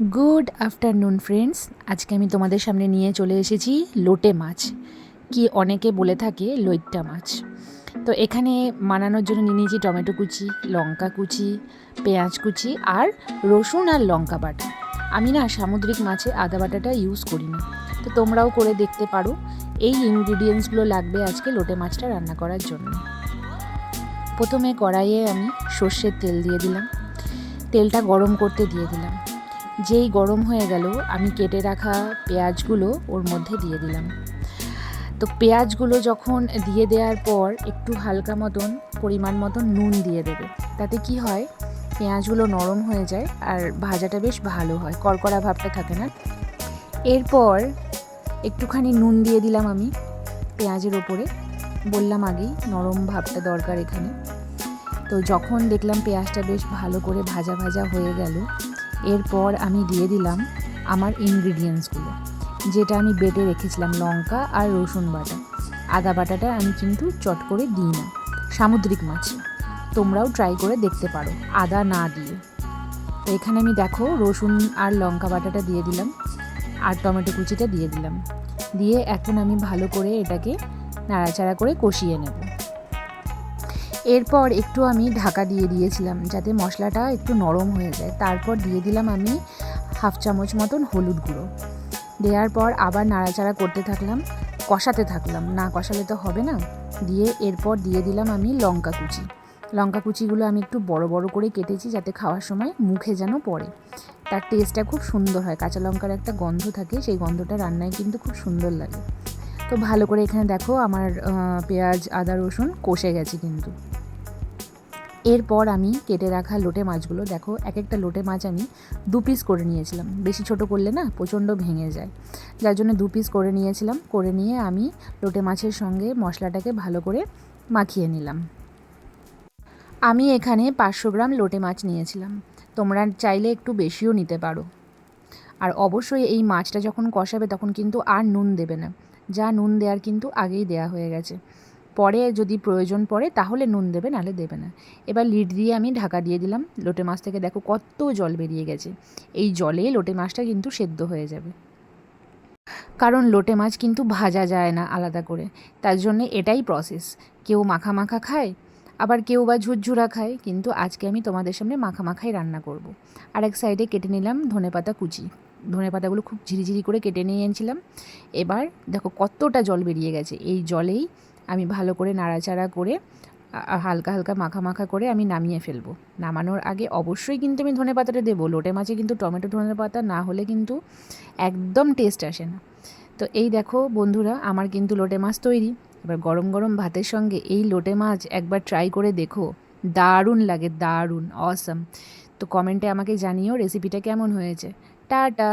Good afternoon friends, আজকে আমি তোমাদের সামনে নিয়ে চলে এসেছি লোটে মাছ, কি অনেকে বলে থাকে লইট্টা মাছ। তো এখানে বানানোর জন্য নিয়ে নিয়েছি টমেটো কুচি, লঙ্কা কুচি, পেঁয়াজ কুচি আর রসুন আর লঙ্কা বাটা। আমি না সামুদ্রিক মাছে আদা বাটাটা ইউজ করি না, তো তোমরাও করে দেখতে পারো। এই ইনগ্রিডিয়েন্টসগুলো লাগবে আজকে লোটে মাছটা রান্না করার জন্য। প্রথমে কড়াইয়ে আমি সর্ষের তেল দিয়ে দিলাম, তেলটা গরম করতে দিয়ে দিলাম। যেই গরম হয়ে গেল আমি কেটে রাখা পেঁয়াজগুলো ওর মধ্যে দিয়ে দিলাম। তো পেঁয়াজগুলো যখন দিয়ে দেওয়ার পর একটু হালকা মতন পরিমাণ মতন নুন দিয়ে দেবে, তাতে কি হয় পেঁয়াজগুলো নরম হয়ে যায় আর ভাজাটা বেশ ভালো হয়, কড়কড়া ভাবটা থাকে না। এরপর একটুখানি নুন দিয়ে দিলাম আমি পেঁয়াজের ওপরে, বললাম আগেই নরম ভাবটা দরকার এখানে। তো যখন দেখলাম পেঁয়াজটা বেশ ভালো করে ভাজা ভাজা হয়ে গেল, এরপর আমি দিয়ে দিলাম আমার ইনগ্রিডিয়েন্টসগুলো, যেটা আমি বেটে রেখেছিলাম, লঙ্কা আর রসুন বাটা। আদা বাটাটা আমি কিন্তু চট করে দিই না সামুদ্রিক মাছে, তোমরাও ট্রাই করে দেখতে পারো আদা না দিয়ে। তো এখানে আমি দেখো রসুন আর লঙ্কা বাটাটা দিয়ে দিলাম আর টমেটো কুচিটা দিয়ে দিলাম, দিয়ে এখন আমি ভালো করে এটাকে নাড়াচাড়া করে কষিয়ে নেব। এরপর একটু আমি ঢাকা দিয়ে দিয়েছিলাম যাতে মশলাটা একটু নরম হয়ে যায়। তারপর দিয়ে দিলাম আমি হাফ চামচ মতন হলুদ গুঁড়ো, দেওয়ার পর আবার নাড়াচাড়া করতে থাকলাম, কষাতে থাকলাম, না কষালে তো হবে না। দিয়ে এরপর দিয়ে দিলাম আমি লঙ্কা কুচি। লঙ্কা কুচিগুলো আমি একটু বড় বড় করে কেটেছি যাতে খাওয়ার সময় মুখে যেন পড়ে, তার টেস্টটা খুব সুন্দর হয়। কাঁচা লঙ্কার একটা গন্ধ থাকে, সেই গন্ধটা রান্নায় কিন্তু খুব সুন্দর লাগে। তো ভালো করে এখানে দেখো আমার পেঁয়াজ আদা রসুন কষে গেছে কিন্তু। এরপর আমি কেটে রাখা লোটে মাছগুলো দেখো, এক একটা লোটে মাছ আমি 2 পিস করে নিয়েছিলাম, বেশি ছোট করলে না প্রচণ্ড ভেঙে যায়, যার জন্য 2 পিস করে নিয়েছিলাম। করে নিয়ে আমি লোটে মাছের সঙ্গে মশলাটাকে ভালো করে মাখিয়ে নিলাম। আমি এখানে 500 গ্রাম লোটে মাছ নিয়েছিলাম, তোমরা চাইলে একটু বেশিও নিতে পারো। আর অবশ্যই এই মাছটা যখন কষাবে তখন কিন্তু আর নুন দেবে না, যা নুন দেওয়ার কিন্তু আগেই দেওয়া হয়ে গেছে। পরে যদি প্রয়োজন পড়ে তাহলে নুন দেবে, নাহলে দেবে না। এবার লিড দিয়ে আমি ঢাকা দিয়ে দিলাম। লোটে মাছ থেকে দেখো কত জল বেরিয়ে গেছে, এই জলে লোটে মাছটা কিন্তু সেদ্ধ হয়ে যাবে, কারণ লোটে মাছ কিন্তু ভাজা যায় না আলাদা করে, তার জন্য এটাই প্রসেস। কেউ মাখা মাখা খায়, আবার কেউ বা ঝুরঝুরা খায়, কিন্তু আজকে আমি তোমাদের সামনে মাখা মাখাই রান্না করব। আর এক সাইডে কেটে নিলাম ধনেপাতা কুচি, ধনেপাতাগুলো খুব ঝিরিঝিরি করে কেটে নিয়ে এনেছিলাম। এবার দেখো কতটা জল বেরিয়ে গেছে, এই জলেই আমি ভালো করে নাড়াচাড়া করে হালকা হালকা মাখা মাখা করে আমি নামিয়ে ফেলবো। নামানোর আগে অবশ্যই কিন্তু আমি ধনেপাতাটা দেবো, লোটে মাছে কিন্তু টমেটো ধনেপাতা না হলে কিন্তু একদম টেস্ট আসে না। তো এই দেখো বন্ধুরা, আমার কিন্তু লোটে মাছ তৈরি। এবার গরম গরম ভাতের সঙ্গে এই লোটে মাছ একবার ট্রাই করে দেখো, দারুণ লাগে, দারুণ অসাম। তো কমেন্টে আমাকে জানিও রেসিপিটা কেমন হয়েছে। টাটা।